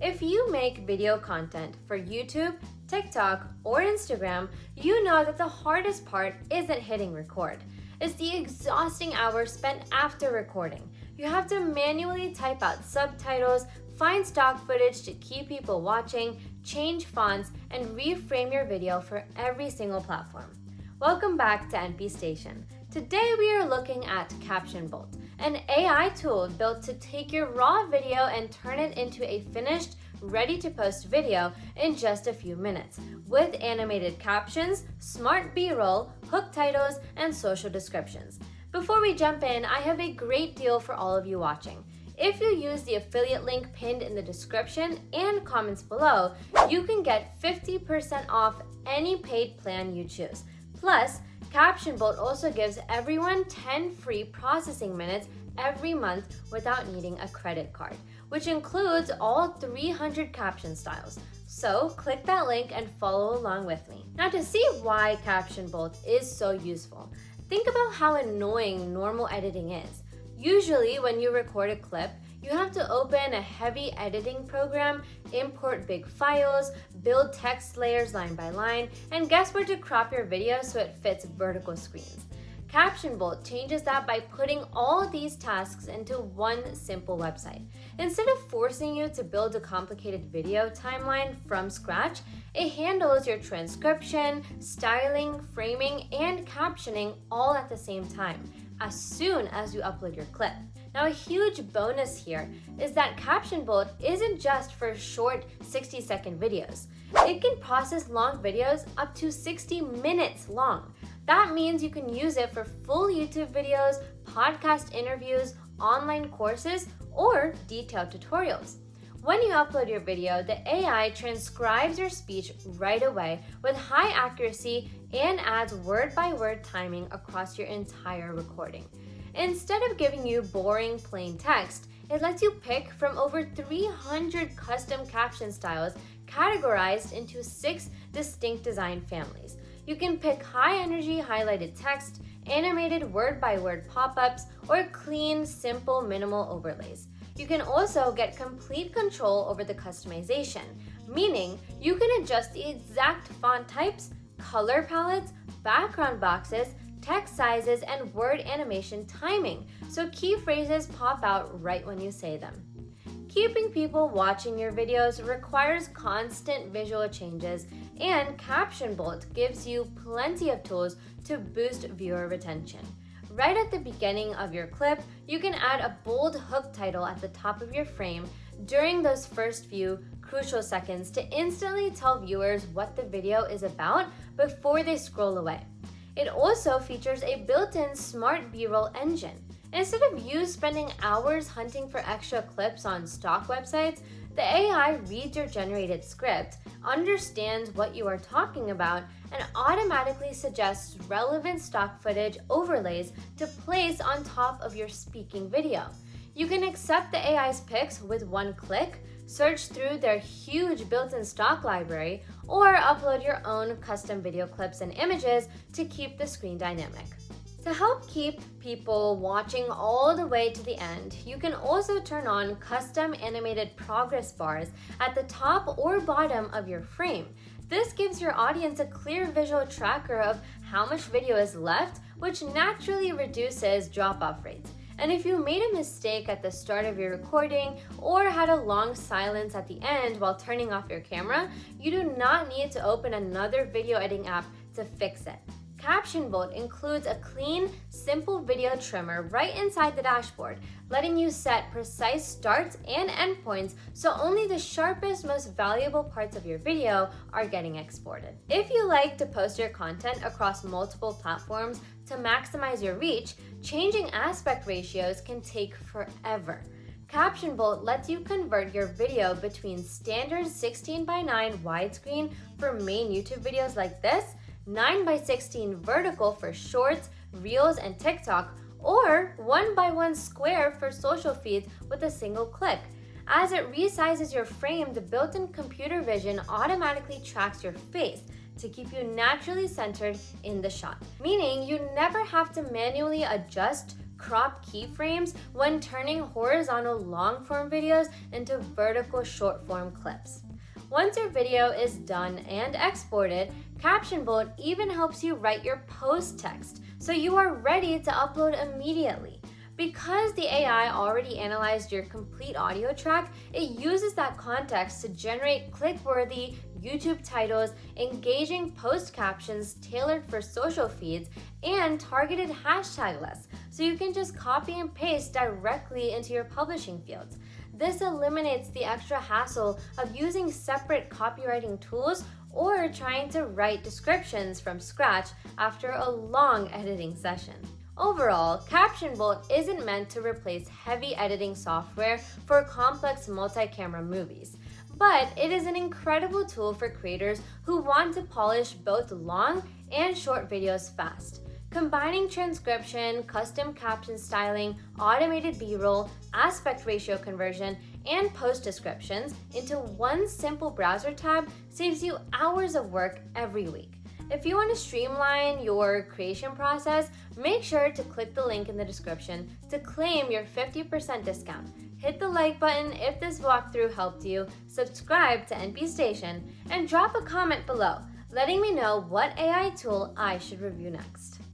If you make video content for YouTube, TikTok, or Instagram, you know that the hardest part isn't hitting record. It's the exhausting hours spent after recording. You have to manually type out subtitles, find stock footage to keep people watching, change fonts, and reframe your video for every single platform. Welcome back to NPStation. Today we are looking at CaptionBolt, an AI tool built to take your raw video and turn it into a finished, ready-to-post video in just a few minutes, with animated captions, smart B-roll, hook titles, and social descriptions. Before we jump in, I have a great deal for all of you watching. If you use the affiliate link pinned in the description and comments below, you can get 50% off any paid plan you choose. Plus, CaptionBolt also gives everyone 10 free processing minutes every month without needing a credit card, which includes all 300 caption styles. So click that link and follow along with me. Now, to see why CaptionBolt is so useful, think about how annoying normal editing is. Usually when you record a clip, you have to open a heavy editing program, import big files, build text layers line by line, and guess where to crop your video so it fits vertical screens. CaptionBolt changes that by putting all these tasks into one simple website. Instead of forcing you to build a complicated video timeline from scratch, it handles your transcription, styling, framing, and captioning all at the same time, as soon as you upload your clip. Now, a huge bonus here is that CaptionBolt isn't just for short 60-second videos. It can process long videos up to 60 minutes long. That means you can use it for full YouTube videos, podcast interviews, online courses, or detailed tutorials. When you upload your video, the AI transcribes your speech right away with high accuracy and adds word-by-word timing across your entire recording. Instead of giving you boring plain text, it lets you pick from over 300 custom caption styles categorized into 6 distinct design families. You can pick high-energy highlighted text, animated word-by-word pop-ups, or clean, simple, minimal overlays. You can also get complete control over the customization, meaning you can adjust the exact font types, color palettes, background boxes, text sizes, and word animation timing, so key phrases pop out right when you say them. Keeping people watching your videos requires constant visual changes, and CaptionBolt gives you plenty of tools to boost viewer retention. Right at the beginning of your clip, you can add a bold hook title at the top of your frame during those first few crucial seconds to instantly tell viewers what the video is about before they scroll away. It also features a built-in smart B-roll engine. Instead of you spending hours hunting for extra clips on stock websites, the AI reads your generated script, understands what you are talking about, and automatically suggests relevant stock footage overlays to place on top of your speaking video. You can accept the AI's picks with one click, search through their huge built-in stock library, or upload your own custom video clips and images to keep the screen dynamic. To help keep people watching all the way to the end, you can also turn on custom animated progress bars at the top or bottom of your frame. This gives your audience a clear visual tracker of how much video is left, which naturally reduces drop-off rates. And if you made a mistake at the start of your recording or had a long silence at the end while turning off your camera, you do not need to open another video editing app to fix it. CaptionBolt includes a clean, simple video trimmer right inside the dashboard, letting you set precise starts and endpoints so only the sharpest, most valuable parts of your video are getting exported. If you like to post your content across multiple platforms to maximize your reach, changing aspect ratios can take forever. CaptionBolt lets you convert your video between standard 16:9 widescreen for main YouTube videos like this, 9:16 vertical for shorts, reels, and TikTok, or 1:1 square for social feeds with a single click. As it resizes your frame, the built-in computer vision automatically tracks your face to keep you naturally centered in the shot, meaning you never have to manually adjust, crop keyframes when turning horizontal long-form videos into vertical short-form clips. Once your video is done and exported, CaptionBolt even helps you write your post text so you are ready to upload immediately. Because the AI already analyzed your complete audio track, it uses that context to generate click-worthy YouTube titles, engaging post captions tailored for social feeds, and targeted hashtag lists, so you can just copy and paste directly into your publishing fields. This eliminates the extra hassle of using separate copywriting tools or trying to write descriptions from scratch after a long editing session. Overall, CaptionBolt isn't meant to replace heavy editing software for complex multi-camera movies, but it is an incredible tool for creators who want to polish both long and short videos fast. Combining transcription, custom caption styling, automated B-roll, aspect ratio conversion, and post descriptions into one simple browser tab saves you hours of work every week. If you want to streamline your creation process, make sure to click the link in the description to claim your 50% discount. Hit the like button if this walkthrough helped you, subscribe to NPStation, and drop a comment below, letting me know what AI tool I should review next.